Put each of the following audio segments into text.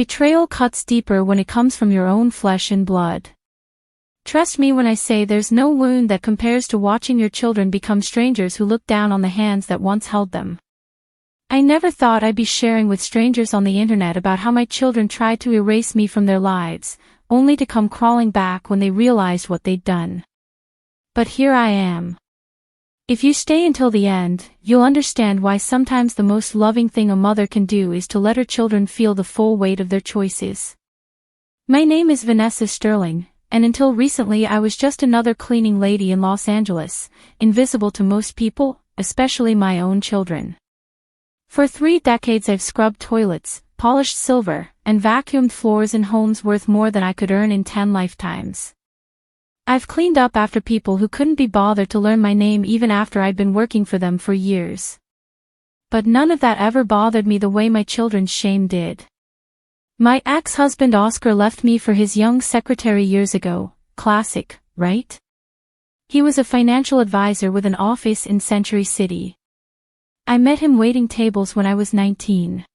Betrayal cuts deeper when it comes from your own flesh and blood. Trust me when I say there's no wound that compares to watching your children become strangers who look down on the hands that once held them. I never thought I'd be sharing with strangers on the internet about how my children tried to erase me from their lives, only to come crawling back when they realized what they'd done. But here I am. If you stay until the end, you'll understand why sometimes the most loving thing a mother can do is to let her children feel the full weight of their choices. My name is Vanessa Sterling, and until recently I was just another cleaning lady in Los Angeles, invisible to most people, especially my own children. For 3 decades I've scrubbed toilets, polished silver, and vacuumed floors in homes worth more than I could earn in 10 lifetimes. I've cleaned up after people who couldn't be bothered to learn my name even after I'd been working for them for years. But none of that ever bothered me the way my children's shame did. My ex-husband Oscar left me for his young secretary years ago. Classic, right? He was a financial advisor with an office in Century City. I met him waiting tables when I was 19.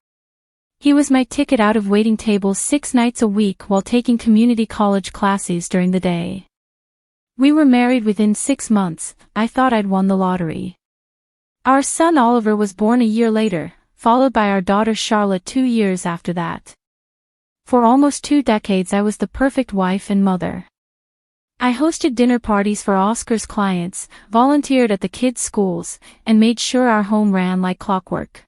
He was my ticket out of waiting tables 6 nights a week while taking community college classes during the day. We were married within 6 months. I thought I'd won the lottery. Our son Oliver was born a year later, followed by our daughter Charlotte 2 years after that. For almost 2 decades I was the perfect wife and mother. I hosted dinner parties for Oscar's clients, volunteered at the kids' schools, and made sure our home ran like clockwork.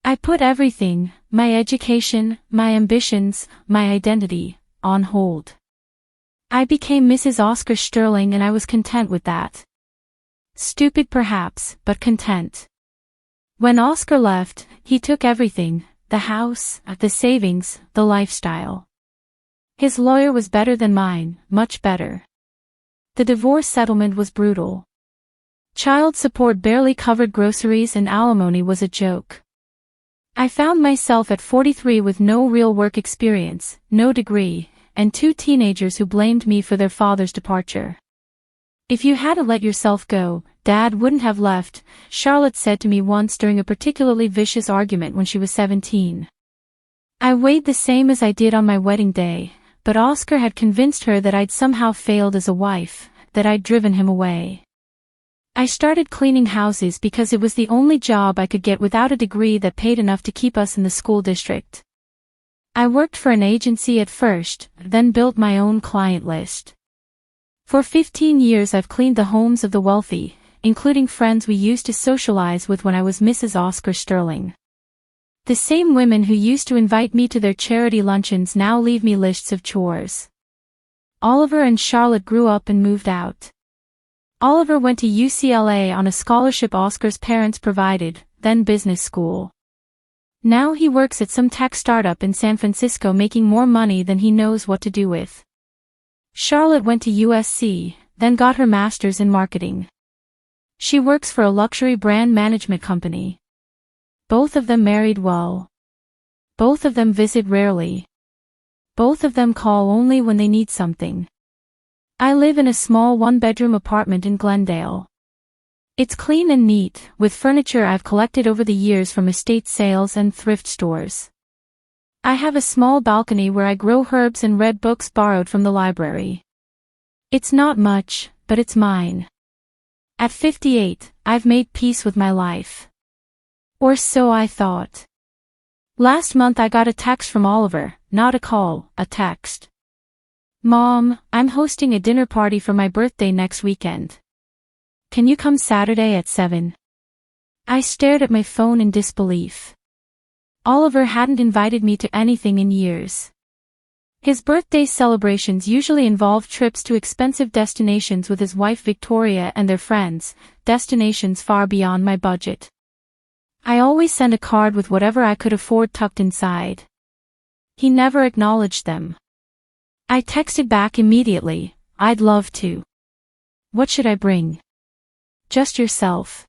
I put everything, my education, my ambitions, my identity, on hold. I became Mrs. Oscar Sterling and I was content with that. Stupid perhaps, but content. When Oscar left, he took everything, the house, the savings, the lifestyle. His lawyer was better than mine, much better. The divorce settlement was brutal. Child support barely covered groceries and alimony was a joke. I found myself at 43 with no real work experience, no degree, and 2 teenagers who blamed me for their father's departure. If you hadn't let yourself go, Dad wouldn't have left, Charlotte said to me once during a particularly vicious argument when she was 17. I weighed the same as I did on my wedding day. But Oscar had convinced her that I'd somehow failed as a wife, that I'd driven him away. I started cleaning houses because it was the only job I could get without a degree that paid enough to keep us in the school district. I worked for an agency at first, then built my own client list. For 15 years I've cleaned the homes of the wealthy, including friends we used to socialize with when I was Mrs. Oscar Sterling. The same women who used to invite me to their charity luncheons now leave me lists of chores. Oliver and Charlotte grew up and moved out. Oliver went to UCLA on a scholarship Oscar's parents provided, then business school. Now he works at some tech startup in San Francisco making more money than he knows what to do with. Charlotte went to USC, then got her master's in marketing. She works for a luxury brand management company. Both of them married well. Both of them visit rarely. Both of them call only when they need something. I live in a small 1-bedroom apartment in Glendale. It's clean and neat, with furniture I've collected over the years from estate sales and thrift stores. I have a small balcony where I grow herbs and read books borrowed from the library. It's not much, but it's mine. At 58, I've made peace with my life. Or so I thought. Last month I got a text from Oliver, not a call, a text. Mom, I'm hosting a dinner party for my birthday next weekend. Can you come Saturday at 7? I stared at my phone in disbelief. Oliver hadn't invited me to anything in years. His birthday celebrations usually involve trips to expensive destinations with his wife Victoria and their friends, destinations far beyond my budget. I always sent a card with whatever I could afford tucked inside. He never acknowledged them. I texted back immediately, I'd love to. What should I bring? Just yourself.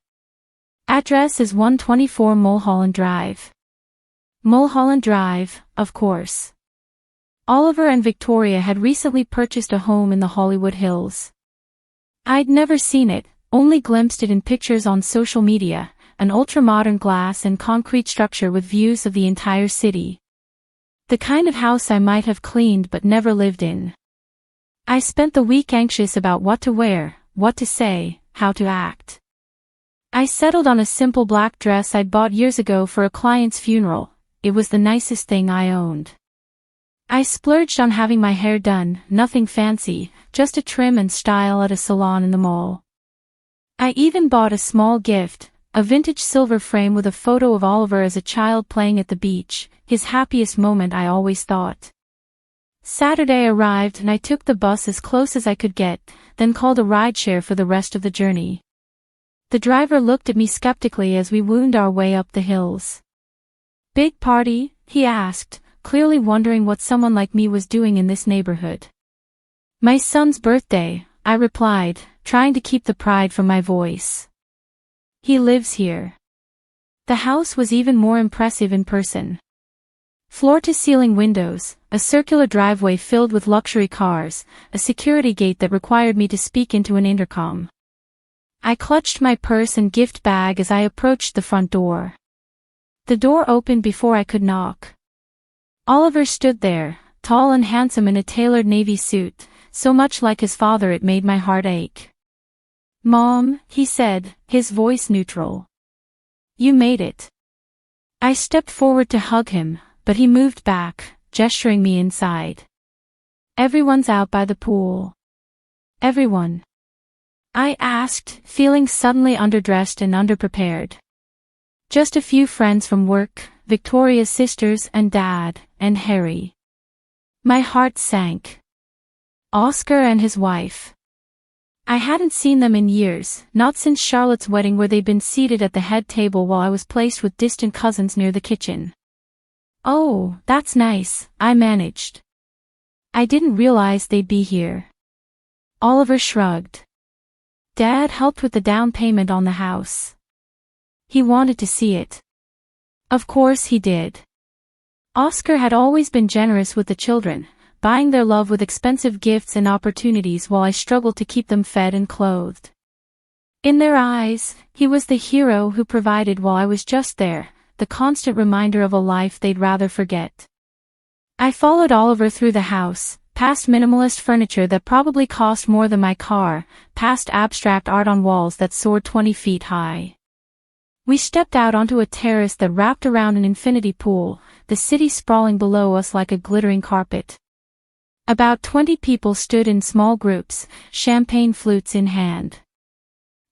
Address is 124 Mulholland Drive. Mulholland Drive, of course. Oliver and Victoria had recently purchased a home in the Hollywood Hills. I'd never seen it, only glimpsed it in pictures on social media, an ultra-modern glass and concrete structure with views of the entire city. The kind of house I might have cleaned but never lived in. I spent the week anxious about what to wear, what to say, how to act. I settled on a simple black dress I'd bought years ago for a client's funeral. It was the nicest thing I owned. I splurged on having my hair done, nothing fancy, just a trim and style at a salon in the mall. I even bought a small gift, a vintage silver frame with a photo of Oliver as a child playing at the beach, his happiest moment I always thought. Saturday arrived and I took the bus as close as I could get, then called a rideshare for the rest of the journey. The driver looked at me skeptically as we wound our way up the hills. "Big party?" he asked, clearly wondering what someone like me was doing in this neighborhood. "My son's birthday," I replied, trying to keep the pride from my voice. "He lives here." The house was even more impressive in person. Floor-to-ceiling windows, a circular driveway filled with luxury cars, a security gate that required me to speak into an intercom. I clutched my purse and gift bag as I approached the front door. The door opened before I could knock. Oliver stood there, tall and handsome in a tailored navy suit, so much like his father it made my heart ache. "Mom," he said, his voice neutral. "You made it." I stepped forward to hug him, but he moved back, gesturing me inside. "Everyone's out by the pool." "Everyone?" I asked, feeling suddenly underdressed and underprepared. "Just a few friends from work, Victoria's sisters and Dad, and Harry." My heart sank. Oscar and his wife. I hadn't seen them in years, not since Charlotte's wedding where they'd been seated at the head table while I was placed with distant cousins near the kitchen. "Oh, that's nice," I managed. "I didn't realize they'd be here." Oliver shrugged. "Dad helped with the down payment on the house. He wanted to see it." Of course he did. Oscar had always been generous with the children, buying their love with expensive gifts and opportunities while I struggled to keep them fed and clothed. In their eyes, he was the hero who provided while I was just there, the constant reminder of a life they'd rather forget. I followed Oliver through the house, past minimalist furniture that probably cost more than my car, past abstract art on walls that soared 20 feet high. We stepped out onto a terrace that wrapped around an infinity pool, the city sprawling below us like a glittering carpet. About 20 people stood in small groups, champagne flutes in hand.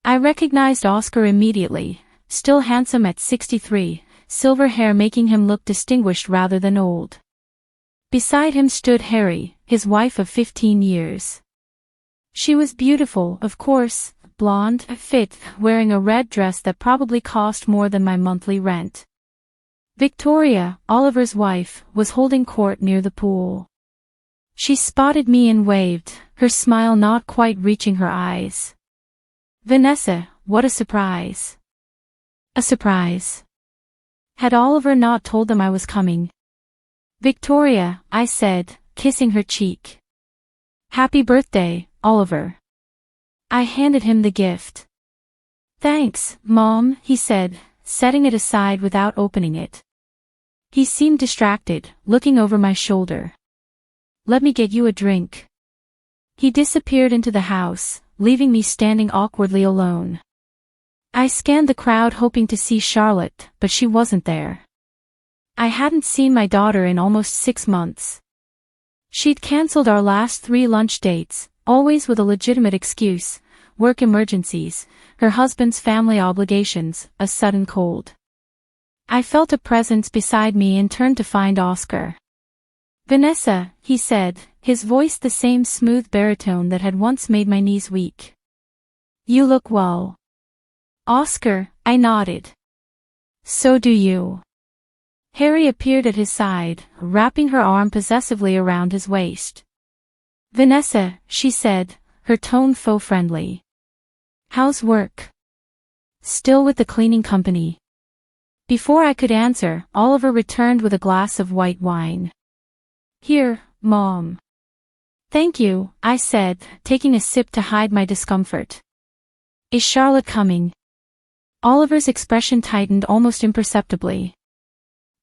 I recognized Oscar immediately, still handsome at 63, silver hair making him look distinguished rather than old. Beside him stood Harry, his wife of 15 years. She was beautiful, of course, blonde, fit, wearing a red dress that probably cost more than my monthly rent. Victoria, Oliver's wife, was holding court near the pool. She spotted me and waved, her smile not quite reaching her eyes. "Vanessa, what a surprise." A surprise. Had Oliver not told them I was coming? "Victoria," I said, kissing her cheek. "Happy birthday, Oliver." I handed him the gift. "Thanks, Mom," he said, setting it aside without opening it. He seemed distracted, looking over my shoulder. "Let me get you a drink." He disappeared into the house, leaving me standing awkwardly alone. I scanned the crowd hoping to see Charlotte, but she wasn't there. I hadn't seen my daughter in almost 6 months. She'd cancelled our last 3 lunch dates, always with a legitimate excuse: work emergencies, her husband's family obligations, a sudden cold. I felt a presence beside me and turned to find Oscar. "Vanessa," he said, his voice the same smooth baritone that had once made my knees weak. "You look well." "Oscar," I nodded. "So do you." Harry appeared at his side, wrapping her arm possessively around his waist. "Vanessa," she said, her tone faux friendly. "How's work?" "Still with the cleaning company." Before I could answer, Oliver returned with a glass of white wine. "Here, Mom." "Thank you," I said, taking a sip to hide my discomfort. "Is Charlotte coming?" Oliver's expression tightened almost imperceptibly.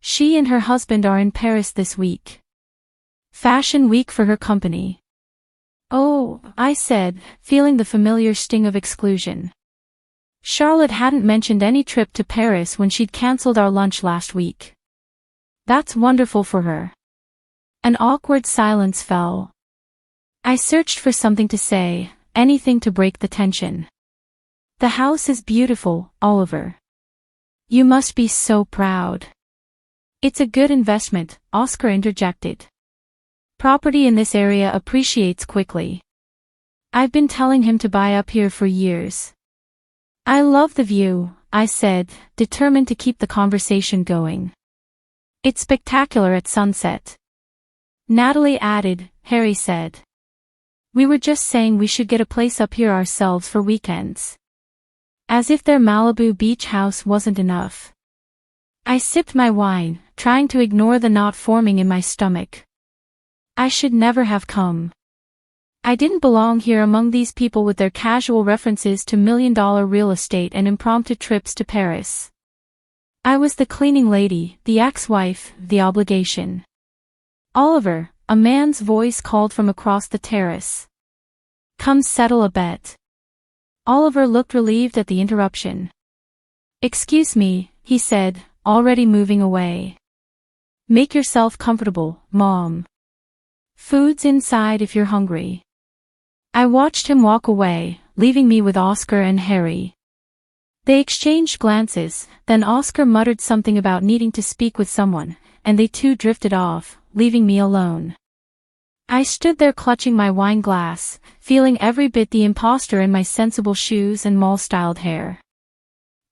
She and her husband are in Paris this week. Fashion week for her company. Oh, I said, feeling the familiar sting of exclusion. Charlotte hadn't mentioned any trip to Paris when she'd cancelled our lunch last week. That's wonderful for her. An awkward silence fell. I searched for something to say, anything to break the tension. The house is beautiful, Oliver. You must be so proud. It's a good investment, Oscar interjected. Property in this area appreciates quickly. I've been telling him to buy up here for years. I love the view, I said, determined to keep the conversation going. It's spectacular at sunset. Natalie added, Harry said. We were just saying we should get a place up here ourselves for weekends. As if their Malibu beach house wasn't enough. I sipped my wine, trying to ignore the knot forming in my stomach. I should never have come. I didn't belong here among these people with their casual references to million-dollar real estate and impromptu trips to Paris. I was the cleaning lady, the ex-wife, the obligation. Oliver, a man's voice called from across the terrace. Come settle a bet. Oliver looked relieved at the interruption. Excuse me, he said, already moving away. Make yourself comfortable, Mom. Food's inside if you're hungry. I watched him walk away, leaving me with Oscar and Harry. They exchanged glances, then Oscar muttered something about needing to speak with someone, and they too drifted off, leaving me alone. I stood there clutching my wine glass, feeling every bit the imposter in my sensible shoes and mall-styled hair.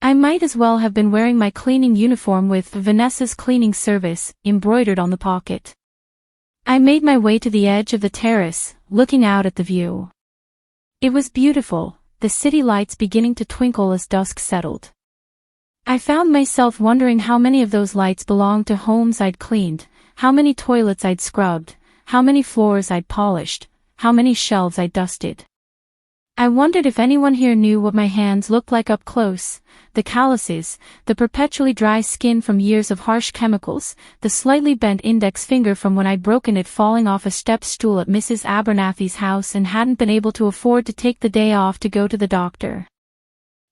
I might as well have been wearing my cleaning uniform with Vanessa's cleaning service embroidered on the pocket. I made my way to the edge of the terrace, looking out at the view. It was beautiful, the city lights beginning to twinkle as dusk settled. I found myself wondering how many of those lights belonged to homes I'd cleaned, how many toilets I'd scrubbed, how many floors I'd polished, how many shelves I'd dusted. I wondered if anyone here knew what my hands looked like up close, the calluses, the perpetually dry skin from years of harsh chemicals, the slightly bent index finger from when I'd broken it falling off a step stool at Mrs. Abernathy's house and hadn't been able to afford to take the day off to go to the doctor.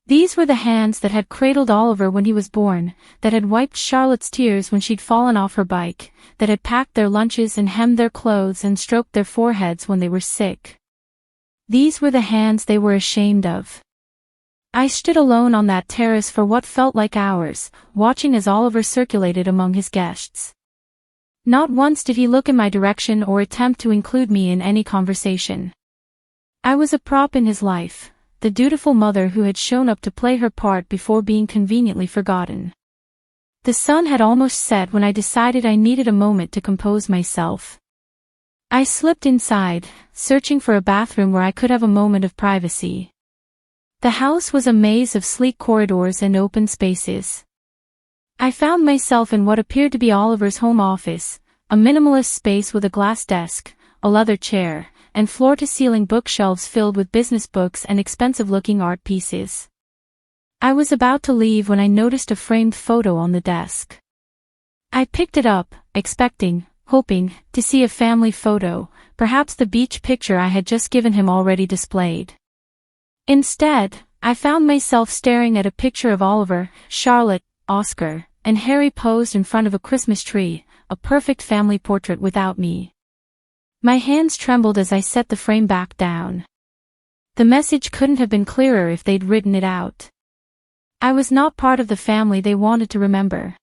These were the hands that had cradled Oliver when he was born, that had wiped Charlotte's tears when she'd fallen off her bike, that had packed their lunches and hemmed their clothes and stroked their foreheads when they were sick. These were the hands they were ashamed of. I stood alone on that terrace for what felt like hours, watching as Oliver circulated among his guests. Not once did he look in my direction or attempt to include me in any conversation. I was a prop in his life, the dutiful mother who had shown up to play her part before being conveniently forgotten. The sun had almost set when I decided I needed a moment to compose myself. I slipped inside, searching for a bathroom where I could have a moment of privacy. The house was a maze of sleek corridors and open spaces. I found myself in what appeared to be Oliver's home office, a minimalist space with a glass desk, a leather chair, and floor-to-ceiling bookshelves filled with business books and expensive-looking art pieces. I was about to leave when I noticed a framed photo on the desk. I picked it up, hoping, to see a family photo, perhaps the beach picture I had just given him already displayed. Instead, I found myself staring at a picture of Oliver, Charlotte, Oscar, and Harry posed in front of a Christmas tree, a perfect family portrait without me. My hands trembled as I set the frame back down. The message couldn't have been clearer if they'd written it out. I was not part of the family they wanted to remember.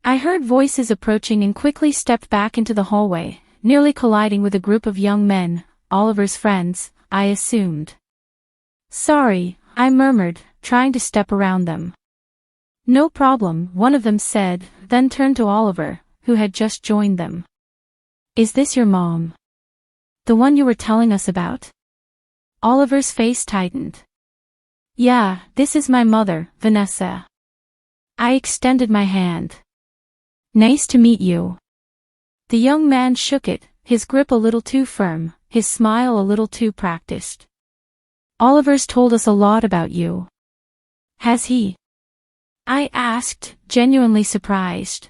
I heard voices approaching and quickly stepped back into the hallway, nearly colliding with a group of young men, Oliver's friends, I assumed. Sorry, I murmured, trying to step around them. No problem, one of them said, then turned to Oliver, who had just joined them. Is this your mom? The one you were telling us about? Oliver's face tightened. Yeah, this is my mother, Vanessa. I extended my hand. Nice to meet you. The young man shook it, his grip a little too firm, his smile a little too practiced. Oliver's told us a lot about you. Has he? I asked, genuinely surprised.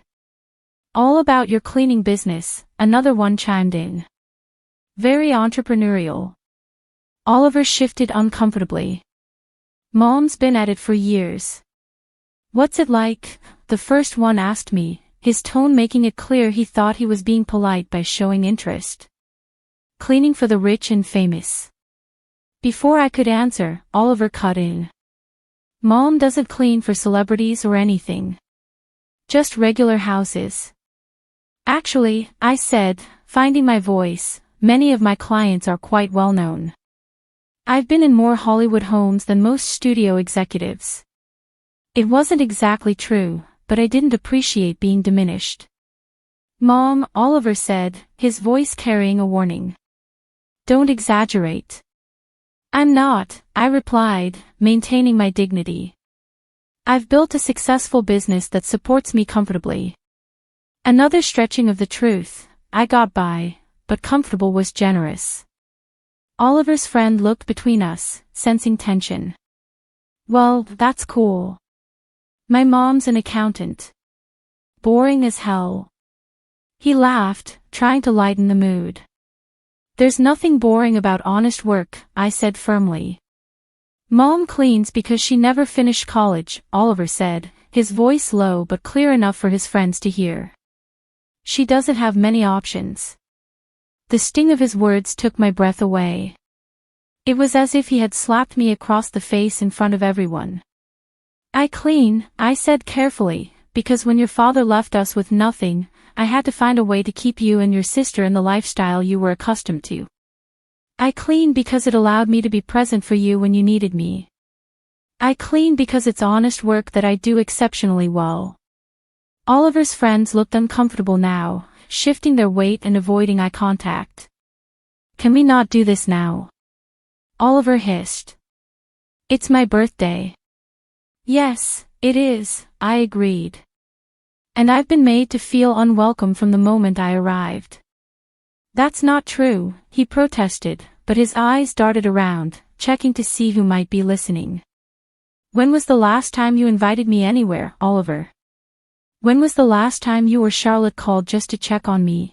All about your cleaning business, another one chimed in. Very entrepreneurial. Oliver shifted uncomfortably. Mom's been at it for years. What's it like? The first one asked me, his tone making it clear he thought he was being polite by showing interest. Cleaning for the rich and famous. Before I could answer, Oliver cut in. Mom doesn't clean for celebrities or anything. Just regular houses. Actually, I said, finding my voice, many of my clients are quite well known. I've been in more Hollywood homes than most studio executives. It wasn't exactly true, but I didn't appreciate being diminished. Mom, Oliver said, his voice carrying a warning. Don't exaggerate. I'm not, I replied, maintaining my dignity. I've built a successful business that supports me comfortably. Another stretching of the truth, I got by, but comfortable was generous. Oliver's friend looked between us, sensing tension. Well, that's cool. My mom's an accountant. Boring as hell. He laughed, trying to lighten the mood. There's nothing boring about honest work, I said firmly. Mom cleans because she never finished college, Oliver said, his voice low but clear enough for his friends to hear. She doesn't have many options. The sting of his words took my breath away. It was as if he had slapped me across the face in front of everyone. I clean, I said carefully, because when your father left us with nothing, I had to find a way to keep you and your sister in the lifestyle you were accustomed to. I clean because it allowed me to be present for you when you needed me. I clean because it's honest work that I do exceptionally well. Oliver's friends looked uncomfortable now, shifting their weight and avoiding eye contact. Can we not do this now? Oliver hissed. It's my birthday. Yes, it is, I agreed. And I've been made to feel unwelcome from the moment I arrived. That's not true, he protested, but his eyes darted around, checking to see who might be listening. When was the last time you invited me anywhere, Oliver? When was the last time you or Charlotte called just to check on me?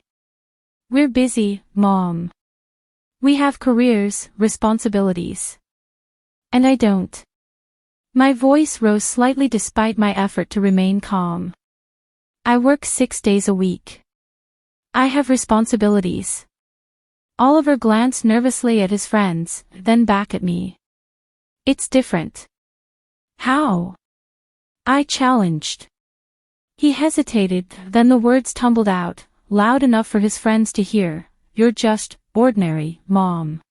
We're busy, Mom. We have careers, responsibilities. And I don't. My voice rose slightly despite my effort to remain calm. I work 6 days a week. I have responsibilities. Oliver glanced nervously at his friends, then back at me. It's different. How? I challenged. He hesitated, then the words tumbled out, loud enough for his friends to hear. You're just ordinary, Mom.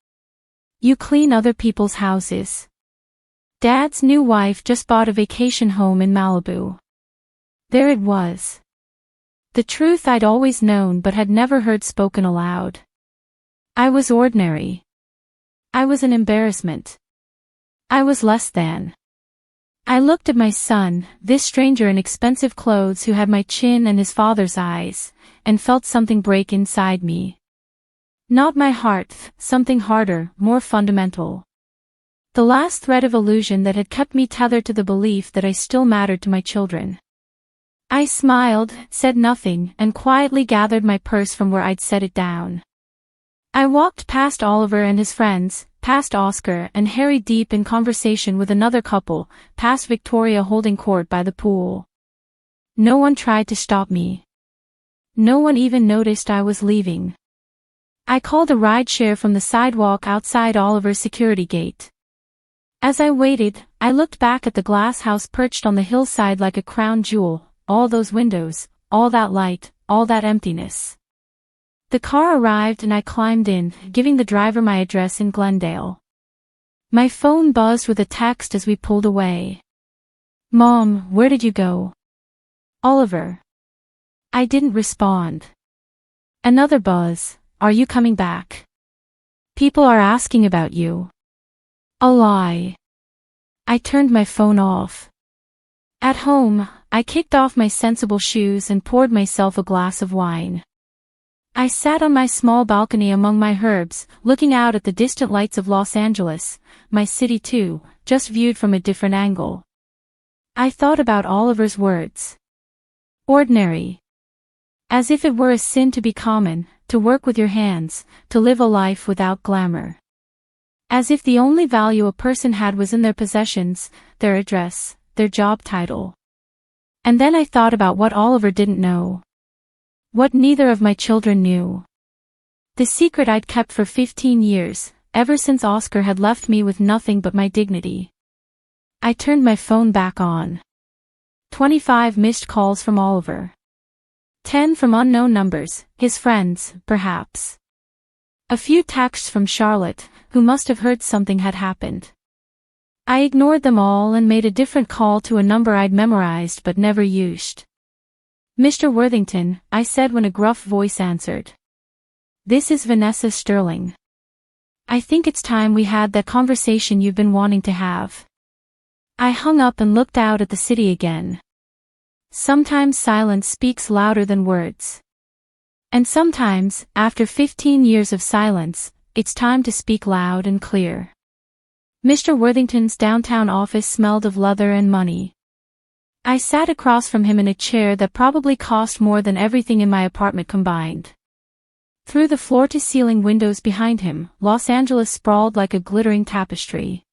You clean other people's houses. Dad's new wife just bought a vacation home in Malibu. There it was. The truth I'd always known but had never heard spoken aloud. I was ordinary. I was an embarrassment. I was less than. I looked at my son, this stranger in expensive clothes who had my chin and his father's eyes, and felt something break inside me. Not my heart, something harder, more fundamental. The last thread of illusion that had kept me tethered to the belief that I still mattered to my children. I smiled, said nothing, and quietly gathered my purse from where I'd set it down. I walked past Oliver and his friends, past Oscar and Harry deep in conversation with another couple, past Victoria holding court by the pool. No one tried to stop me. No one even noticed I was leaving. I called a rideshare from the sidewalk outside Oliver's security gate. As I waited, I looked back at the glass house perched on the hillside like a crown jewel, all those windows, all that light, all that emptiness. The car arrived and I climbed in, giving the driver my address in Glendale. My phone buzzed with a text as we pulled away. Mom, where did you go? Oliver. I didn't respond. Another buzz, are you coming back? People are asking about you. A lie. I turned my phone off. At home, I kicked off my sensible shoes and poured myself a glass of wine. I sat on my small balcony among my herbs, looking out at the distant lights of Los Angeles, my city too, just viewed from a different angle. I thought about Oliver's words. Ordinary. As if it were a sin to be common, to work with your hands, to live a life without glamour. As if the only value a person had was in their possessions, their address, their job title. And then I thought about what Oliver didn't know. What neither of my children knew. The secret I'd kept for 15 years, ever since Oscar had left me with nothing but my dignity. I turned my phone back on. 25 missed calls from Oliver. 10 from unknown numbers, his friends, perhaps. A few texts from Charlotte, who must have heard something had happened. I ignored them all and made a different call to a number I'd memorized but never used. "Mr. Worthington," I said when a gruff voice answered. "This is Vanessa Sterling. I think it's time we had that conversation you've been wanting to have." I hung up and looked out at the city again. Sometimes silence speaks louder than words. And sometimes, after 15 years of silence, it's time to speak loud and clear. Mr. Worthington's downtown office smelled of leather and money. I sat across from him in a chair that probably cost more than everything in my apartment combined. Through the floor-to-ceiling windows behind him, Los Angeles sprawled like a glittering tapestry.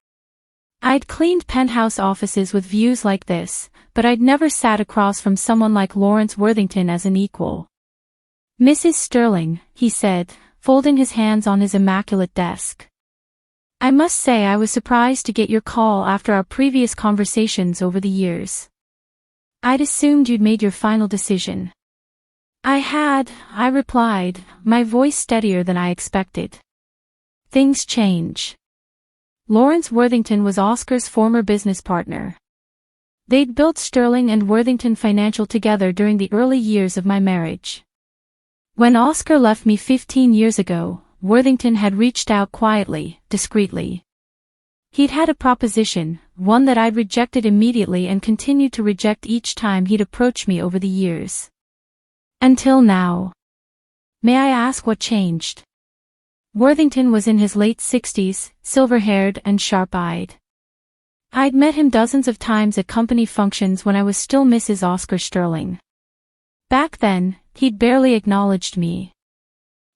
I'd cleaned penthouse offices with views like this, but I'd never sat across from someone like Lawrence Worthington as an equal. "Mrs. Sterling," he said, folding his hands on his immaculate desk. "I must say I was surprised to get your call after our previous conversations over the years. I'd assumed you'd made your final decision." "I had," I replied, my voice steadier than I expected. "Things change." Lawrence Worthington was Oscar's former business partner. They'd built Sterling and Worthington Financial together during the early years of my marriage. When Oscar left me 15 years ago, Worthington had reached out quietly, discreetly. He'd had a proposition, one that I'd rejected immediately and continued to reject each time he'd approached me over the years. Until now. May I ask what changed? Worthington was in his late 60s, silver-haired and sharp-eyed. I'd met him dozens of times at company functions when I was still Mrs. Oscar Sterling. Back then, he'd barely acknowledged me.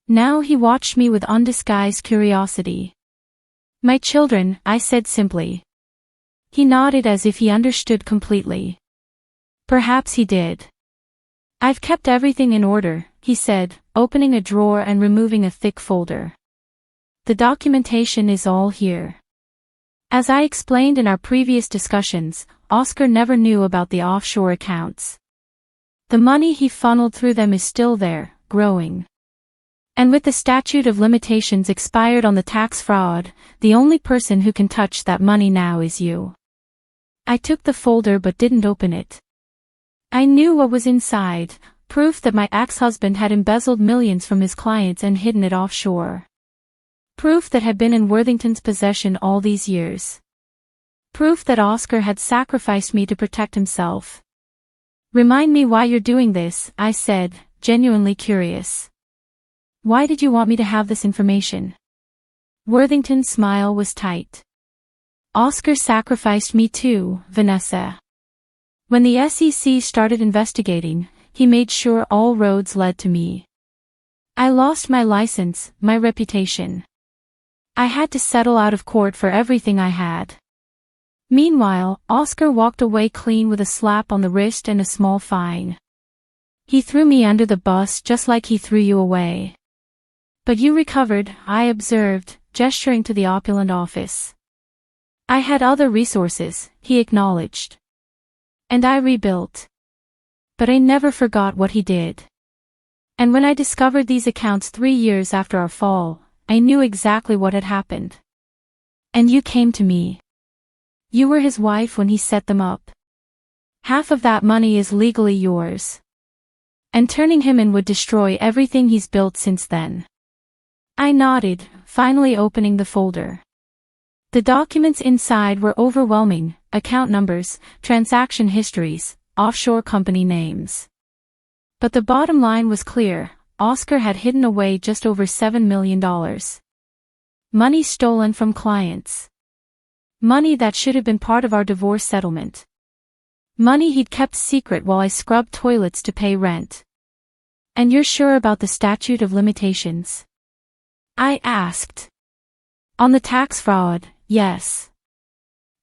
Now he watched me with undisguised curiosity. "My children," I said simply. He nodded as if he understood completely. Perhaps he did. "I've kept everything in order," he said, opening a drawer and removing a thick folder. "The documentation is all here." As I explained in our previous discussions, Oscar never knew about the offshore accounts. The money he funneled through them is still there, growing. And with the statute of limitations expired on the tax fraud, the only person who can touch that money now is you. I took the folder but didn't open it. I knew what was inside, proof that my ex-husband had embezzled millions from his clients and hidden it offshore. Proof that had been in Worthington's possession all these years. Proof that Oscar had sacrificed me to protect himself. "Remind me why you're doing this," I said, genuinely curious. "Why did you want me to have this information?" Worthington's smile was tight. "Oscar sacrificed me too, Vanessa. When the SEC started investigating, he made sure all roads led to me. I lost my license, my reputation. I had to settle out of court for everything I had. Meanwhile, Oscar walked away clean with a slap on the wrist and a small fine. He threw me under the bus just like he threw you away. But you recovered," I observed, gesturing to the opulent office. "I had other resources," he acknowledged. "And I rebuilt. But I never forgot what he did. And when I discovered these accounts 3 years after our fall, I knew exactly what had happened. And you came to me. You were his wife when he set them up. Half of that money is legally yours. And turning him in would destroy everything he's built since then." I nodded, finally opening the folder. The documents inside were overwhelming: account numbers, transaction histories, offshore company names. But the bottom line was clear: Oscar had hidden away just over $7 million. Money stolen from clients. Money that should have been part of our divorce settlement. Money he'd kept secret while I scrubbed toilets to pay rent. And you're sure about the statute of limitations? I asked. On the tax fraud, yes.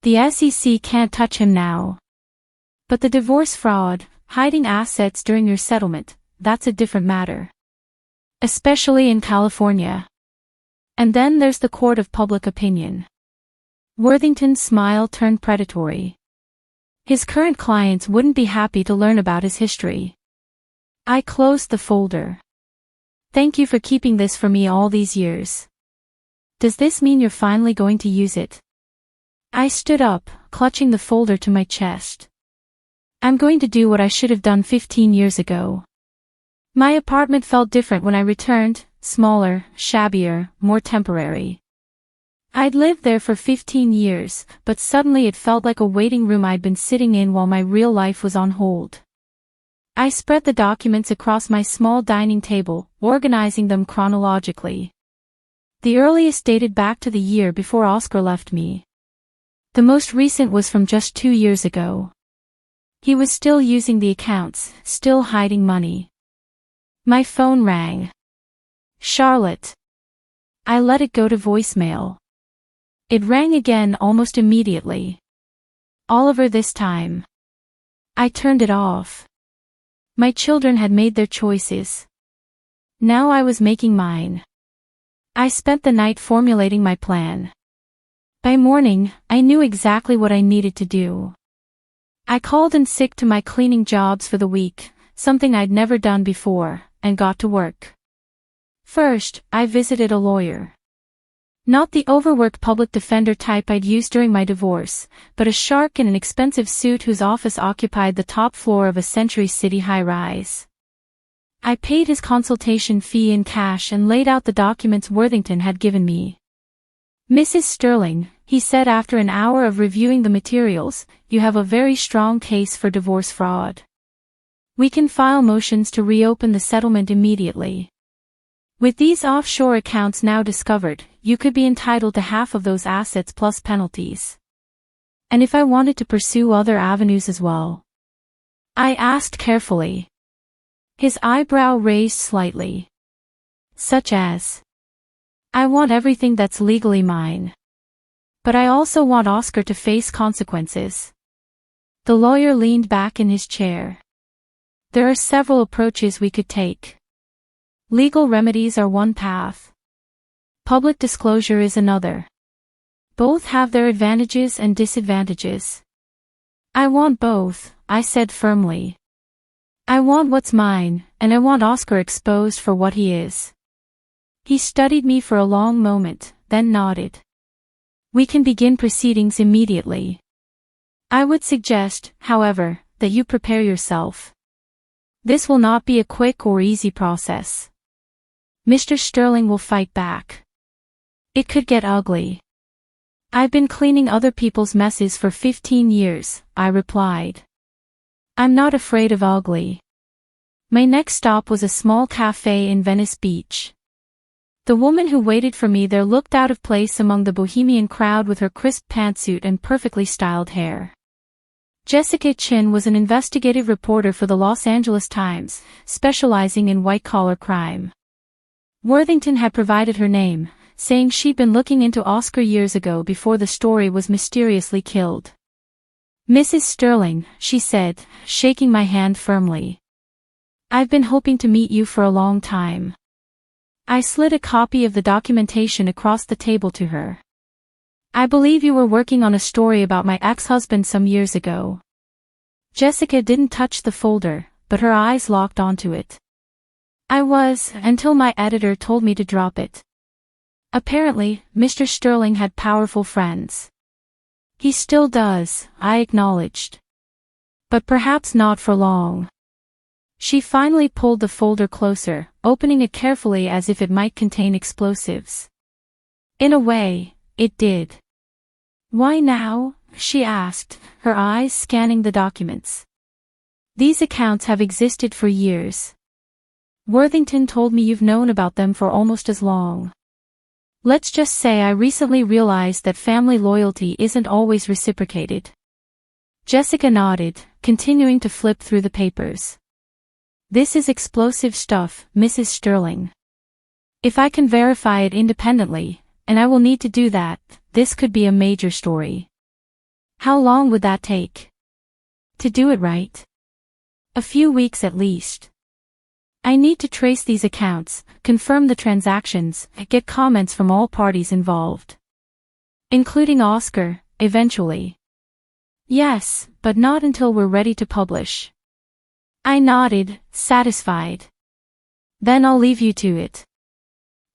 The SEC can't touch him now. But the divorce fraud, hiding assets during your settlement, that's a different matter. Especially in California. And then there's the court of public opinion. Worthington's smile turned predatory. His current clients wouldn't be happy to learn about his history. I closed the folder. Thank you for keeping this for me all these years. Does this mean you're finally going to use it? I stood up, clutching the folder to my chest. I'm going to do what I should have done 15 years ago. My apartment felt different when I returned, smaller, shabbier, more temporary. I'd lived there for 15 years, but suddenly it felt like a waiting room I'd been sitting in while my real life was on hold. I spread the documents across my small dining table, organizing them chronologically. The earliest dated back to the year before Oscar left me. The most recent was from just 2 years ago. He was still using the accounts, still hiding money. My phone rang. Charlotte. I let it go to voicemail. It rang again almost immediately. Oliver this time. I turned it off. My children had made their choices. Now I was making mine. I spent the night formulating my plan. By morning, I knew exactly what I needed to do. I called in sick to my cleaning jobs for the week, something I'd never done before, and got to work. First, I visited a lawyer. Not the overworked public defender type I'd used during my divorce, but a shark in an expensive suit whose office occupied the top floor of a Century City high-rise. I paid his consultation fee in cash and laid out the documents Worthington had given me. Mrs. Sterling, he said after an hour of reviewing the materials, you have a very strong case for divorce fraud. We can file motions to reopen the settlement immediately. With these offshore accounts now discovered, you could be entitled to half of those assets plus penalties. And if I wanted to pursue other avenues as well? I asked carefully. His eyebrow raised slightly. Such as? I want everything that's legally mine. But I also want Oscar to face consequences. The lawyer leaned back in his chair. There are several approaches we could take. Legal remedies are one path. Public disclosure is another. Both have their advantages and disadvantages. I want both, I said firmly. I want what's mine, and I want Oscar exposed for what he is. He studied me for a long moment, then nodded. We can begin proceedings immediately. I would suggest, however, that you prepare yourself. This will not be a quick or easy process. Mr. Sterling will fight back. It could get ugly. I've been cleaning other people's messes for 15 years, I replied. I'm not afraid of ugly. My next stop was a small cafe in Venice Beach. The woman who waited for me there looked out of place among the bohemian crowd with her crisp pantsuit and perfectly styled hair. Jessica Chin was an investigative reporter for the Los Angeles Times, specializing in white-collar crime. Worthington had provided her name, saying she'd been looking into Oscar years ago before the story was mysteriously killed. Mrs. Sterling, she said, shaking my hand firmly. I've been hoping to meet you for a long time. I slid a copy of the documentation across the table to her. I believe you were working on a story about my ex-husband some years ago. Jessica didn't touch the folder, but her eyes locked onto it. I was, until my editor told me to drop it. Apparently, Mr. Sterling had powerful friends. He still does, I acknowledged. But perhaps not for long. She finally pulled the folder closer, opening it carefully as if it might contain explosives. In a way, it did. Why now? She asked, her eyes scanning the documents. These accounts have existed for years. Worthington told me you've known about them for almost as long. Let's just say I recently realized that family loyalty isn't always reciprocated. Jessica nodded, continuing to flip through the papers. This is explosive stuff, Mrs. Sterling. If I can verify it independently, and I will need to do that, this could be a major story. How long would that take? To do it right? A few weeks at least. I need to trace these accounts, confirm the transactions, get comments from all parties involved. Including Oscar, eventually. Yes, but not until we're ready to publish. I nodded, satisfied. Then I'll leave you to it.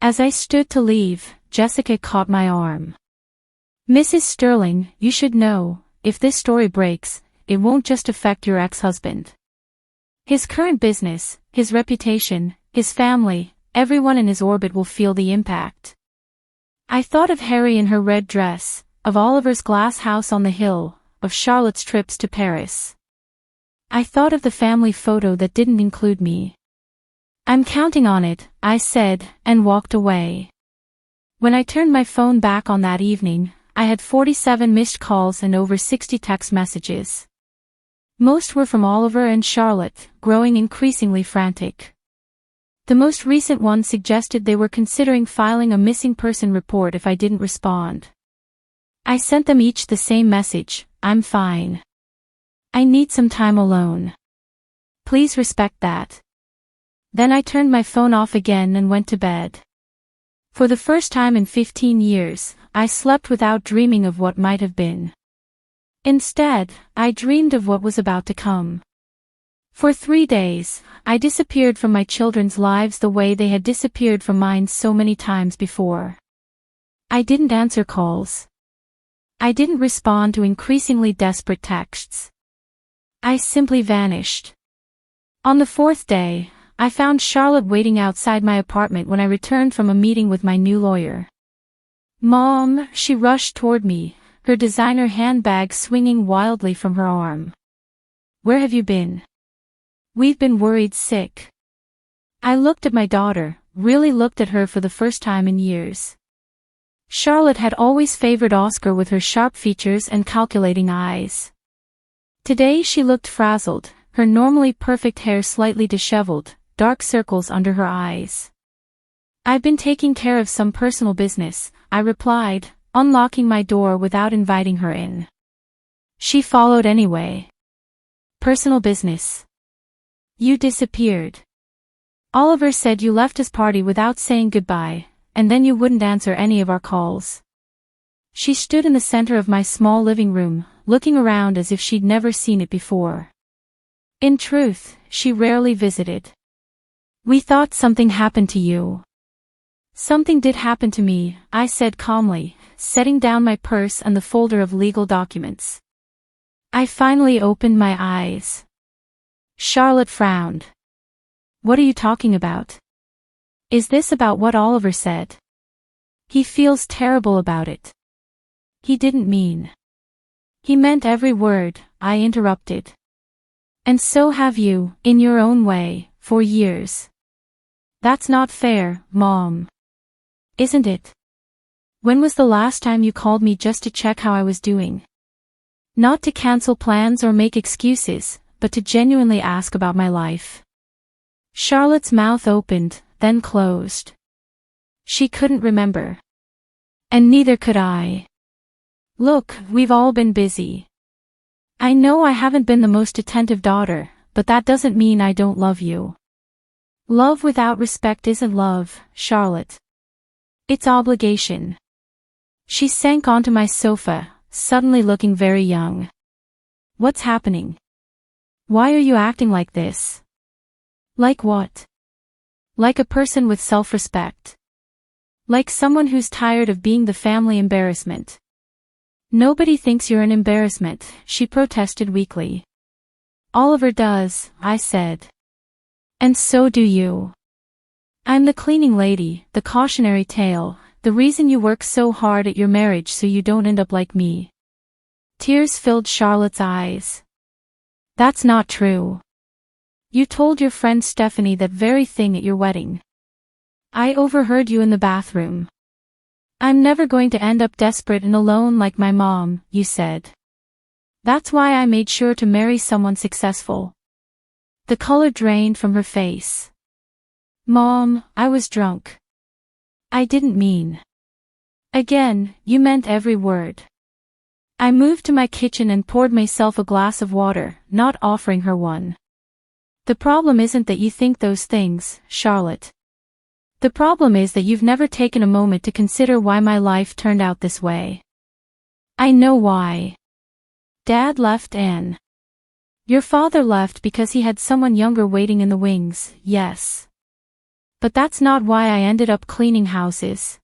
As I stood to leave, Jessica caught my arm. Mrs. Sterling, you should know, if this story breaks, it won't just affect your ex-husband. His current business, his reputation, his family, everyone in his orbit will feel the impact. I thought of Harry in her red dress, of Oliver's glass house on the hill, of Charlotte's trips to Paris. I thought of the family photo that didn't include me. I'm counting on it, I said, and walked away. When I turned my phone back on that evening, I had 47 missed calls and over 60 text messages. Most were from Oliver and Charlotte, growing increasingly frantic. The most recent one suggested they were considering filing a missing person report if I didn't respond. I sent them each the same message, I'm fine. I need some time alone. Please respect that. Then I turned my phone off again and went to bed. For the first time in 15 years, I slept without dreaming of what might have been. Instead, I dreamed of what was about to come. For 3 days, I disappeared from my children's lives the way they had disappeared from mine so many times before. I didn't answer calls. I didn't respond to increasingly desperate texts. I simply vanished. On the 4th day, I found Charlotte waiting outside my apartment when I returned from a meeting with my new lawyer. Mom, she rushed toward me, her designer handbag swinging wildly from her arm. Where have you been? We've been worried sick. I looked at my daughter, really looked at her for the first time in years. Charlotte had always favored Oscar with her sharp features and calculating eyes. Today she looked frazzled, her normally perfect hair slightly disheveled, dark circles under her eyes. I've been taking care of some personal business, I replied, unlocking my door without inviting her in. She followed anyway. Personal business. You disappeared. Oliver said you left his party without saying goodbye, and then you wouldn't answer any of our calls. She stood in the center of my small living room, looking around as if she'd never seen it before. In truth, she rarely visited. We thought something happened to you. Something did happen to me, I said calmly, setting down my purse and the folder of legal documents. I finally opened my eyes. Charlotte frowned. What are you talking about? Is this about what Oliver said? He feels terrible about it. He didn't mean. He meant every word, I interrupted. And so have you, in your own way, for years. That's not fair, Mom. Isn't it? When was the last time you called me just to check how I was doing? Not to cancel plans or make excuses, but to genuinely ask about my life. Charlotte's mouth opened, then closed. She couldn't remember. And neither could I. Look, we've all been busy. I know I haven't been the most attentive daughter, but that doesn't mean I don't love you. Love without respect isn't love, Charlotte. It's obligation. She sank onto my sofa, suddenly looking very young. What's happening? Why are you acting like this? Like what? Like a person with self-respect. Like someone who's tired of being the family embarrassment. Nobody thinks you're an embarrassment, she protested weakly. Oliver does, I said. And so do you. I'm the cleaning lady, the cautionary tale, the reason you work so hard at your marriage so you don't end up like me. Tears filled Charlotte's eyes. That's not true. You told your friend Stephanie that very thing at your wedding. I overheard you in the bathroom. I'm never going to end up desperate and alone like my mom, you said. That's why I made sure to marry someone successful. The color drained from her face. Mom, I was drunk. I didn't mean. Again, you meant every word. I moved to my kitchen and poured myself a glass of water, not offering her one. The problem isn't that you think those things, Charlotte. The problem is that you've never taken a moment to consider why my life turned out this way. I know why. Dad left Anne. Your father left because he had someone younger waiting in the wings, yes. But that's not why I ended up cleaning houses.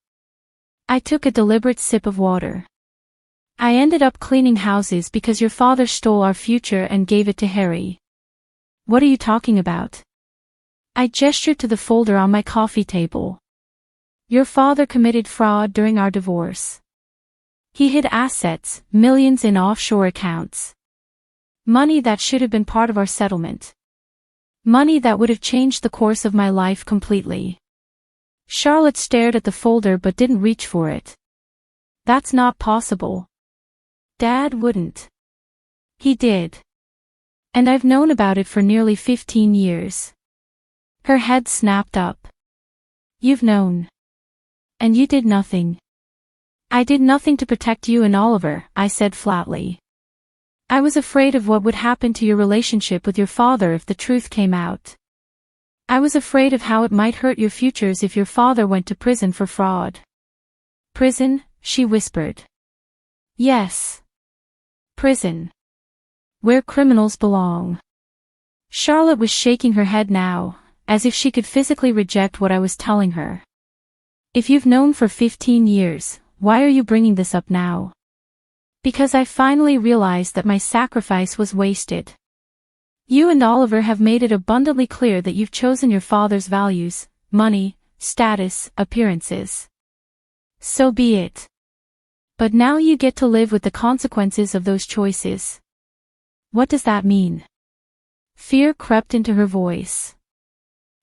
I took a deliberate sip of water. I ended up cleaning houses because your father stole our future and gave it to Harry. What are you talking about? I gestured to the folder on my coffee table. Your father committed fraud during our divorce. He hid assets, millions in offshore accounts. Money that should have been part of our settlement. Money that would have changed the course of my life completely. Charlotte stared at the folder but didn't reach for it. That's not possible. Dad wouldn't. He did. And I've known about it for nearly 15 years. Her head snapped up. You've known. And you did nothing. I did nothing to protect you and Oliver, I said flatly. I was afraid of what would happen to your relationship with your father if the truth came out. I was afraid of how it might hurt your futures if your father went to prison for fraud. Prison, she whispered. Yes. Prison. Where criminals belong. Charlotte was shaking her head now, as if she could physically reject what I was telling her. If you've known for 15 years, why are you bringing this up now? Because I finally realized that my sacrifice was wasted. You and Oliver have made it abundantly clear that you've chosen your father's values, money, status, appearances. So be it. But now you get to live with the consequences of those choices. What does that mean? Fear crept into her voice.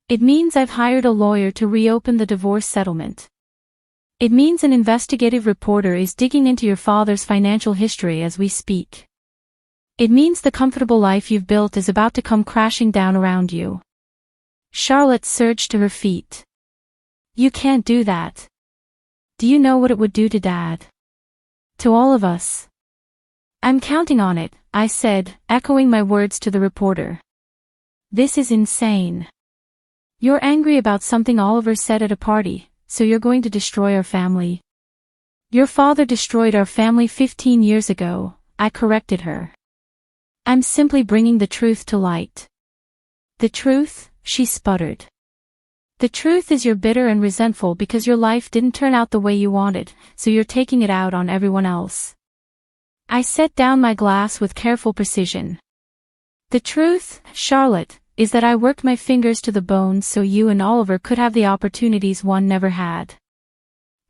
It means I've hired a lawyer to reopen the divorce settlement. It means an investigative reporter is digging into your father's financial history as we speak. It means the comfortable life you've built is about to come crashing down around you. Charlotte surged to her feet. You can't do that. Do you know what it would do to Dad? To all of us. I'm counting on it, I said, echoing my words to the reporter. This is insane. You're angry about something Oliver said at a party, so you're going to destroy our family. Your father destroyed our family 15 years ago, I corrected her. I'm simply bringing the truth to light. The truth, she sputtered. The truth is you're bitter and resentful because your life didn't turn out the way you wanted, so you're taking it out on everyone else. I set down my glass with careful precision. The truth, Charlotte, is that I worked my fingers to the bone so you and Oliver could have the opportunities one never had.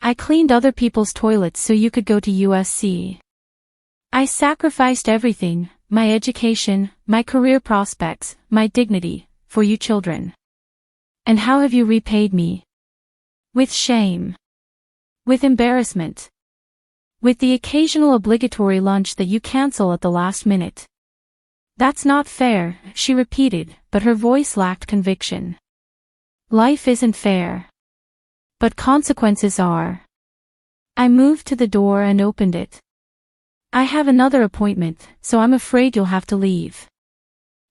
I cleaned other people's toilets so you could go to USC. I sacrificed everything, my education, my career prospects, my dignity, for you children. And how have you repaid me? With shame. With embarrassment. With the occasional obligatory lunch that you cancel at the last minute. That's not fair, she repeated, but her voice lacked conviction. Life isn't fair. But consequences are. I moved to the door and opened it. I have another appointment, so I'm afraid you'll have to leave.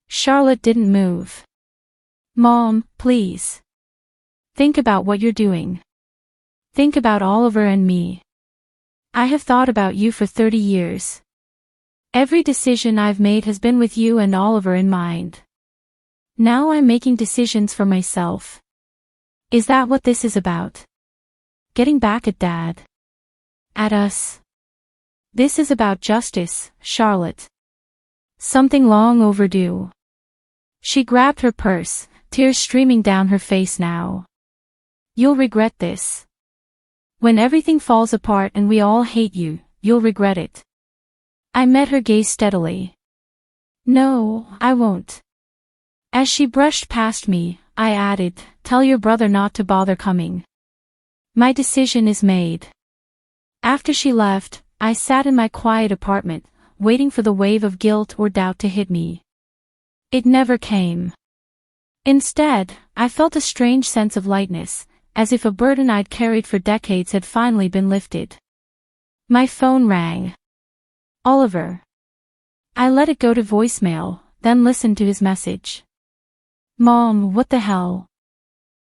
Charlotte didn't move. Mom, please. Think about what you're doing. Think about Oliver and me. I have thought about you for 30 years. Every decision I've made has been with you and Oliver in mind. Now I'm making decisions for myself. Is that what this is about? Getting back at Dad? At us? This is about justice, Charlotte. Something long overdue. She grabbed her purse, tears streaming down her face now. You'll regret this. When everything falls apart and we all hate you, you'll regret it. I met her gaze steadily. No, I won't. As she brushed past me, I added, tell your brother not to bother coming. My decision is made. After she left, I sat in my quiet apartment, waiting for the wave of guilt or doubt to hit me. It never came. Instead, I felt a strange sense of lightness, as if a burden I'd carried for decades had finally been lifted. My phone rang. Oliver. I let it go to voicemail, then listened to his message. Mom, what the hell?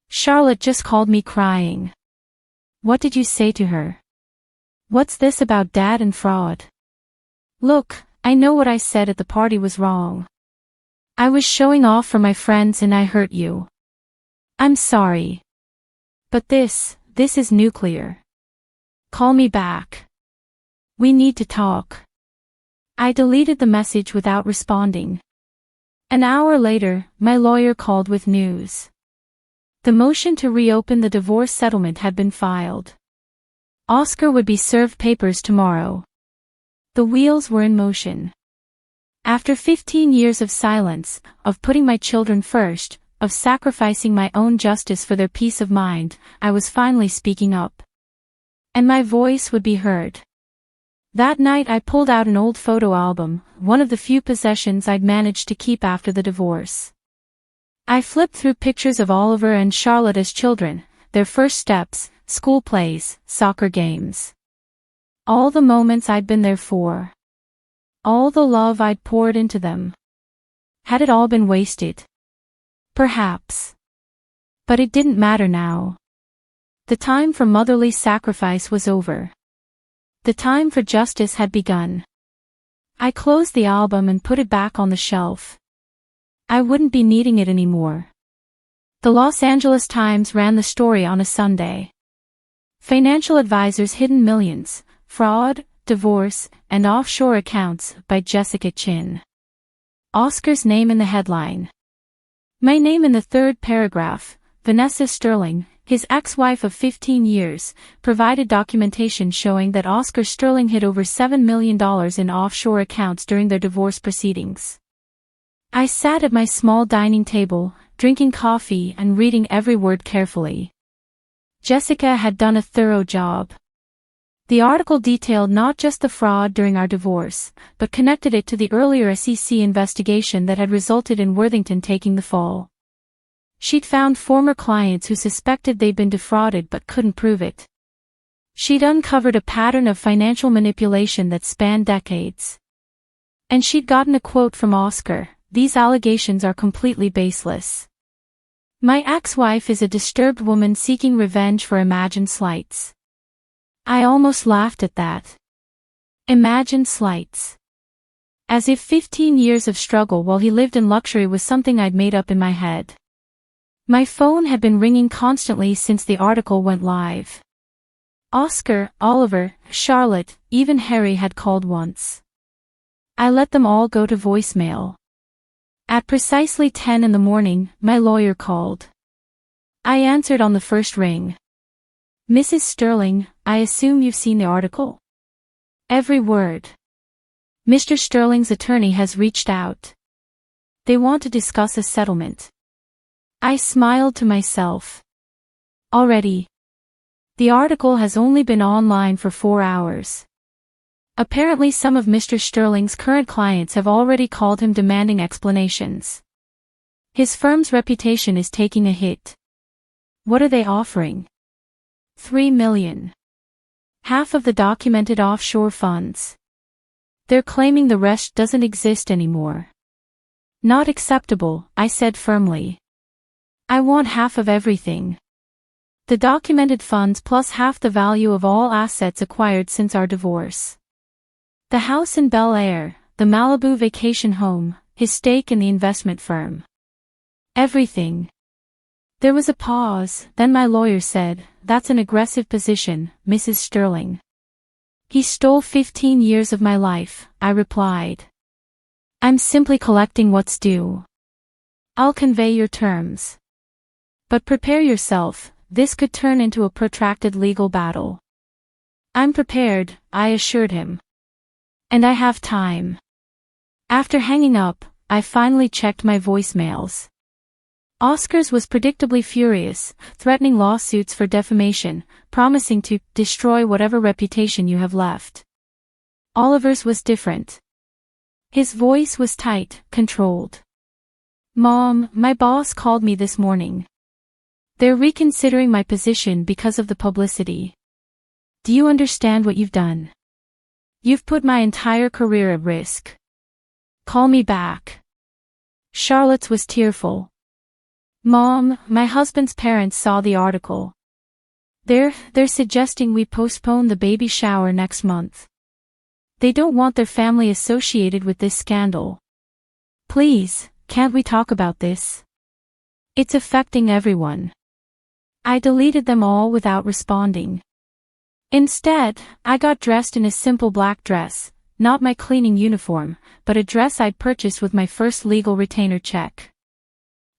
Charlotte just called me crying. What did you say to her? What's this about Dad and fraud? Look, I know what I said at the party was wrong. I was showing off for my friends and I hurt you. I'm sorry. But this is nuclear. Call me back. We need to talk. I deleted the message without responding. An hour later, my lawyer called with news. The motion to reopen the divorce settlement had been filed. Oscar would be served papers tomorrow. The wheels were in motion. After 15 years of silence, of putting my children first, of sacrificing my own justice for their peace of mind, I was finally speaking up. And my voice would be heard. That night I pulled out an old photo album, one of the few possessions I'd managed to keep after the divorce. I flipped through pictures of Oliver and Charlotte as children, their first steps, school plays, soccer games. All the moments I'd been there for. All the love I'd poured into them. Had it all been wasted? Perhaps. But it didn't matter now. The time for motherly sacrifice was over. The time for justice had begun. I closed the album and put it back on the shelf. I wouldn't be needing it anymore. The Los Angeles Times ran the story on a Sunday. Financial advisors hidden millions, fraud, divorce, and offshore accounts by Jessica Chin. Oscar's name in the headline. My name in the third paragraph. Vanessa Sterling, his ex-wife of 15 years, provided documentation showing that Oscar Sterling hid over $7 million in offshore accounts during their divorce proceedings. I sat at my small dining table, drinking coffee and reading every word carefully. Jessica had done a thorough job. The article detailed not just the fraud during our divorce, but connected it to the earlier SEC investigation that had resulted in Worthington taking the fall. She'd found former clients who suspected they'd been defrauded but couldn't prove it. She'd uncovered a pattern of financial manipulation that spanned decades. And she'd gotten a quote from Oscar: "These allegations are completely baseless. My ex-wife is a disturbed woman seeking revenge for imagined slights." I almost laughed at that. Imagined slights. As if 15 years of struggle while he lived in luxury was something I'd made up in my head. My phone had been ringing constantly since the article went live. Oscar, Oliver, Charlotte, even Harry had called once. I let them all go to voicemail. At precisely 10 in the morning, my lawyer called. I answered on the first ring. "Mrs. Sterling, I assume you've seen the article?" "Every word. Mr. Sterling's attorney has reached out. They want to discuss a settlement." I smiled to myself. Already. The article has only been online for 4 hours. Apparently some of Mr. Sterling's current clients have already called him demanding explanations. His firm's reputation is taking a hit. What are they offering? $3 million. Half of the documented offshore funds. They're claiming the rest doesn't exist anymore. Not acceptable, I said firmly. I want half of everything. The documented funds plus half the value of all assets acquired since our divorce. The house in Bel Air, the Malibu vacation home, his stake in the investment firm. Everything. There was a pause, then my lawyer said, "That's an aggressive position, Mrs. Sterling." "He stole 15 years of my life," I replied. "I'm simply collecting what's due. I'll convey your terms. But prepare yourself, this could turn into a protracted legal battle." "I'm prepared," I assured him. "And I have time." After hanging up, I finally checked my voicemails. Oscar's was predictably furious, threatening lawsuits for defamation, promising to destroy whatever reputation you have left. Oliver's was different. His voice was tight, controlled. Mom, my boss called me this morning. They're reconsidering my position because of the publicity. Do you understand what you've done? You've put my entire career at risk. Call me back. Charlotte's was tearful. Mom, my husband's parents saw the article. They're suggesting we postpone the baby shower next month. They don't want their family associated with this scandal. Please, can't we talk about this? It's affecting everyone. I deleted them all without responding. Instead, I got dressed in a simple black dress, not my cleaning uniform, but a dress I'd purchased with my first legal retainer check.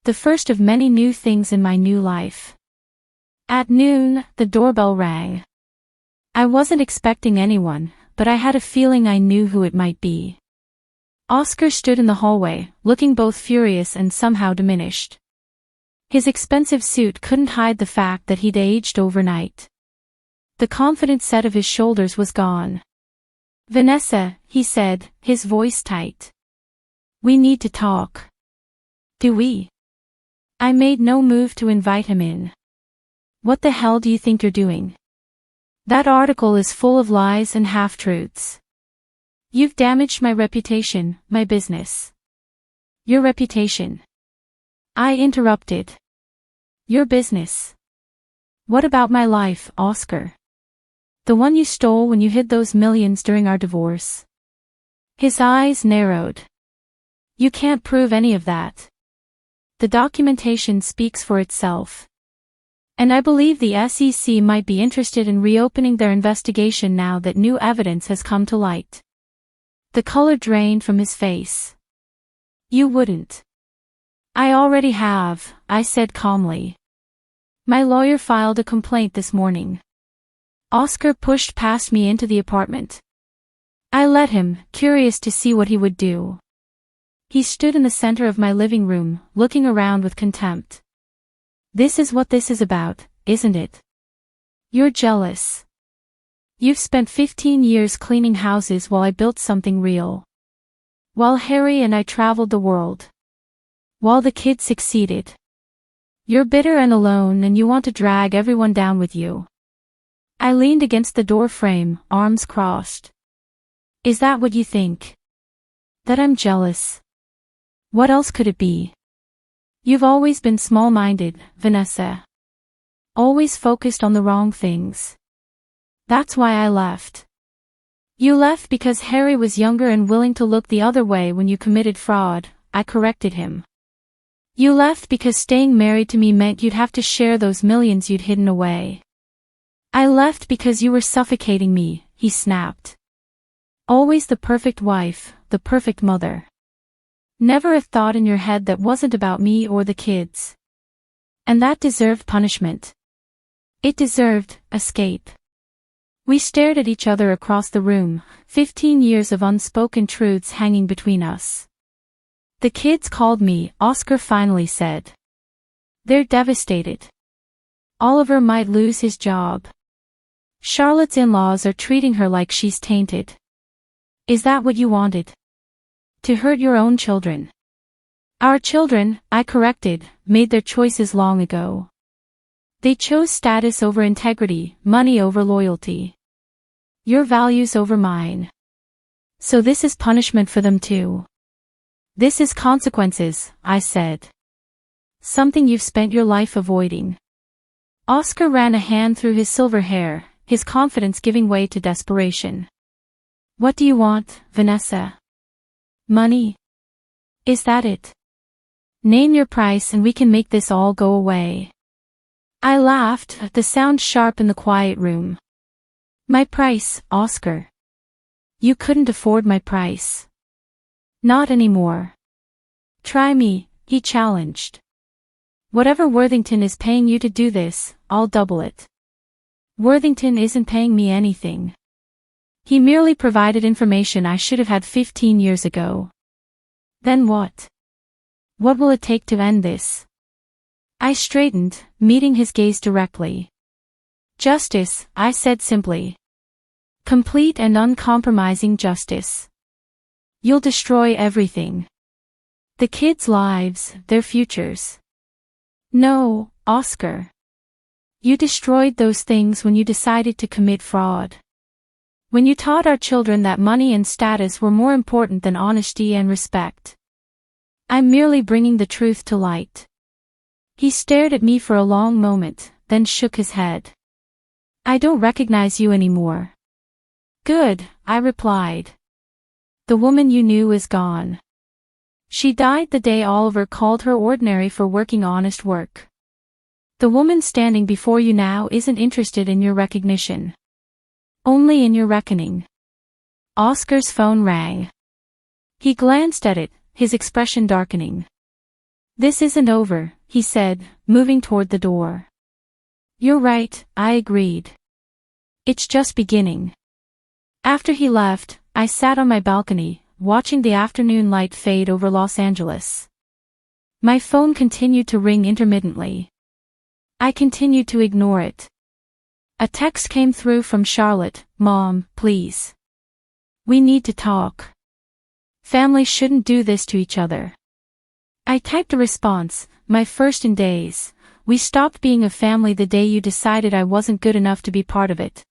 The first of many new things in my new life. At noon, the doorbell rang. I wasn't expecting anyone, but I had a feeling I knew who it might be. Oscar stood in the hallway, looking both furious and somehow diminished. His expensive suit couldn't hide the fact that he'd aged overnight. The confident set of his shoulders was gone. Vanessa, he said, his voice tight. We need to talk. Do we? I made no move to invite him in. What the hell do you think you're doing? That article is full of lies and half-truths. You've damaged my reputation, my business. Your reputation. I interrupted. Your business. What about my life, Oscar? The one you stole when you hid those millions during our divorce. His eyes narrowed. You can't prove any of that. The documentation speaks for itself. And I believe the SEC might be interested in reopening their investigation now that new evidence has come to light. The color drained from his face. You wouldn't. I already have, I said calmly. My lawyer filed a complaint this morning. Oscar pushed past me into the apartment. I let him, curious to see what he would do. He stood in the center of my living room, looking around with contempt. This is what this is about, isn't it? You're jealous. You've spent 15 years cleaning houses while I built something real. While Harry and I traveled the world. While the kids succeeded. You're bitter and alone and you want to drag everyone down with you. I leaned against the door frame, arms crossed. Is that what you think? That I'm jealous? What else could it be? You've always been small-minded, Vanessa. Always focused on the wrong things. That's why I left. You left because Harry was younger and willing to look the other way when you committed fraud, I corrected him. You left because staying married to me meant you'd have to share those millions you'd hidden away. I left because you were suffocating me, he snapped. Always the perfect wife, the perfect mother. Never a thought in your head that wasn't about me or the kids. And that deserved punishment. It deserved escape. We stared at each other across the room, 15 years of unspoken truths hanging between us. The kids called me, Oscar finally said. They're devastated. Oliver might lose his job. Charlotte's in-laws are treating her like she's tainted. Is that what you wanted? To hurt your own children. Our children, I corrected, made their choices long ago. They chose status over integrity, money over loyalty. Your values over mine. So this is punishment for them too. This is consequences, I said. Something you've spent your life avoiding. Oscar ran a hand through his silver hair, his confidence giving way to desperation. What do you want, Vanessa? Money? Is that it? Name your price and we can make this all go away. I laughed, the sound sharp in the quiet room. My price, Oscar. You couldn't afford my price. Not anymore. Try me, he challenged. Whatever Worthington is paying you to do this, I'll double it. Worthington isn't paying me anything. He merely provided information I should have had 15 years ago. Then what? What will it take to end this? I straightened, meeting his gaze directly. Justice, I said simply. Complete and uncompromising justice. You'll destroy everything. The kids' lives, their futures. No, Oscar. You destroyed those things when you decided to commit fraud. When you taught our children that money and status were more important than honesty and respect. I'm merely bringing the truth to light. He stared at me for a long moment, then shook his head. I don't recognize you anymore. Good, I replied. The woman you knew is gone. She died the day Oliver called her ordinary for working honest work. The woman standing before you now isn't interested in your recognition. Only in your reckoning. Oscar's phone rang. He glanced at it, his expression darkening. This isn't over, he said, moving toward the door. You're right, I agreed. It's just beginning. After he left, I sat on my balcony, watching the afternoon light fade over Los Angeles. My phone continued to ring intermittently. I continued to ignore it. A text came through from Charlotte. Mom, please. We need to talk. Families shouldn't do this to each other. I typed a response, my first in days. We stopped being a family the day you decided I wasn't good enough to be part of it.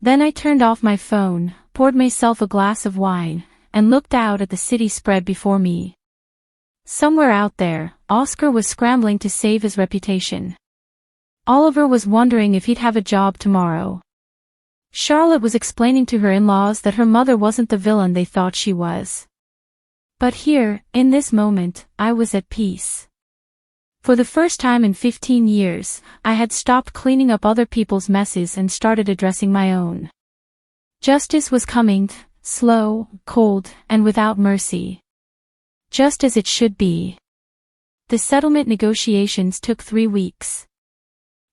Then I turned off my phone, poured myself a glass of wine, and looked out at the city spread before me. Somewhere out there, Oscar was scrambling to save his reputation. Oliver was wondering if he'd have a job tomorrow. Charlotte was explaining to her in-laws that her mother wasn't the villain they thought she was. But here, in this moment, I was at peace. For the first time in 15 years, I had stopped cleaning up other people's messes and started addressing my own. Justice was coming, slow, cold, and without mercy. Just as it should be. The settlement negotiations took 3 weeks.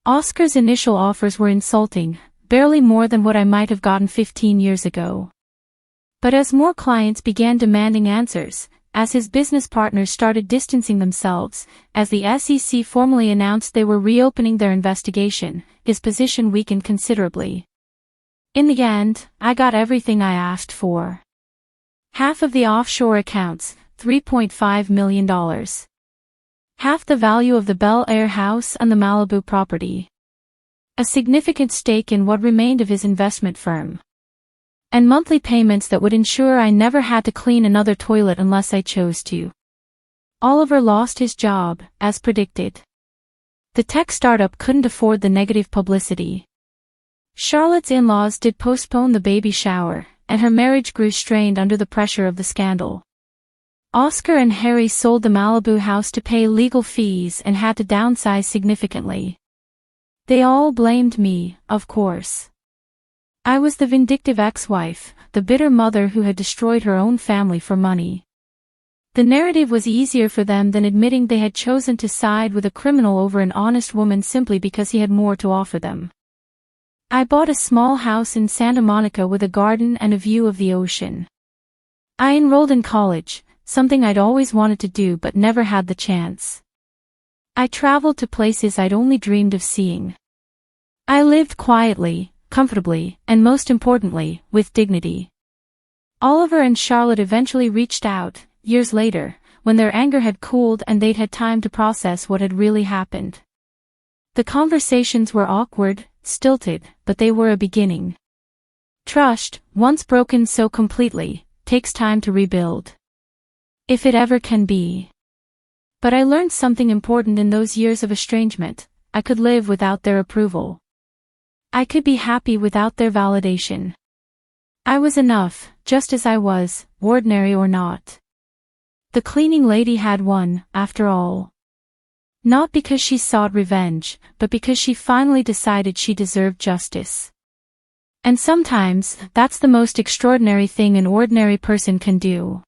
Oscar's initial offers were insulting, barely more than what I might have gotten 15 years ago. But as more clients began demanding answers, as his business partners started distancing themselves, as the SEC formally announced they were reopening their investigation, his position weakened considerably. In the end, I got everything I asked for. Half of the offshore accounts, $3.5 million. Half the value of the Bel Air house and the Malibu property. A significant stake in what remained of his investment firm. And monthly payments that would ensure I never had to clean another toilet unless I chose to. Oliver lost his job, as predicted. The tech startup couldn't afford the negative publicity. Charlotte's in-laws did postpone the baby shower, and her marriage grew strained under the pressure of the scandal. Oscar and Harry sold the Malibu house to pay legal fees and had to downsize significantly. They all blamed me, of course. I was the vindictive ex-wife, the bitter mother who had destroyed her own family for money. The narrative was easier for them than admitting they had chosen to side with a criminal over an honest woman simply because he had more to offer them. I bought a small house in Santa Monica with a garden and a view of the ocean. I enrolled in college, something I'd always wanted to do but never had the chance. I traveled to places I'd only dreamed of seeing. I lived quietly, comfortably, and most importantly, with dignity. Oliver and Charlotte eventually reached out, years later, when their anger had cooled and they'd had time to process what had really happened. The conversations were awkward, stilted, but they were a beginning. Trust, once broken so completely, takes time to rebuild. If it ever can be. But I learned something important in those years of estrangement. I could live without their approval. I could be happy without their validation. I was enough, just as I was, ordinary or not. The cleaning lady had won, after all. Not because she sought revenge, but because she finally decided she deserved justice. And sometimes, that's the most extraordinary thing an ordinary person can do.